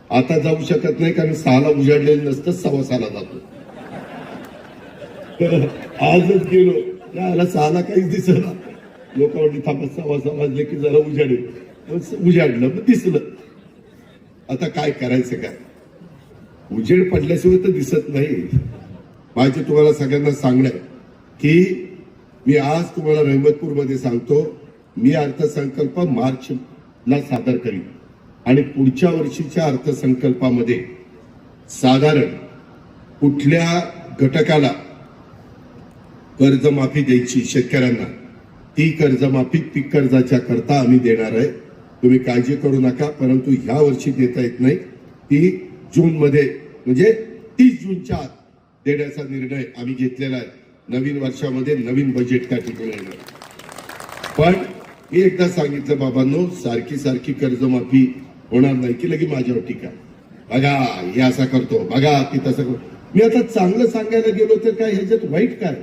आता जाऊ शकत नाही कारण 6ला उजाडलेलं नसतं, 6:15ला जातो. आजच गेलो याला 6ला काहीच दिसलं. लोक म्हणली थांबा 6:15 वाजले की जरा उजाडेल. उजाडलं मग दिसलं. आता काय करायचं काय, उजेड पडल्याशिवाय तर दिसत नाही. माझे तुम्हाला सगळ्यांना सांगणं की मी आज तुम्हाला रहमतपूरमध्ये सांगतो, मी अर्थसंकल्प मार्चला सादर करीन आणि पुढच्या वर्षीच्या अर्थसंकल्पामध्ये साधारण कुठल्या घटकाला कर्जमाफी द्यायची शेतकऱ्यांना, ती कर्जमाफी पीक कर्जाच्या करता आम्ही देणार आहे. तुम्ही काळजी करू नका. परंतु ह्या वर्षी देता येत नाही, ती जूनमध्ये म्हणजे 30 जूनच्या आत देण्याचा निर्णय आम्ही घेतलेला आहे. नवीन वर्षामध्ये नवीन बजेट त्या ठिकाणी येणार. पण मी एकदा सांगितलं बाबांनो, सारखी सारखी कर्जमाफी होणार नाही की लगे माझ्यावर टीका, बघा हे असा करतो, बघा की तसं करतो. मी आता चांगलं सांगायला गेलो तर काय ह्याच्यात वाईट काय.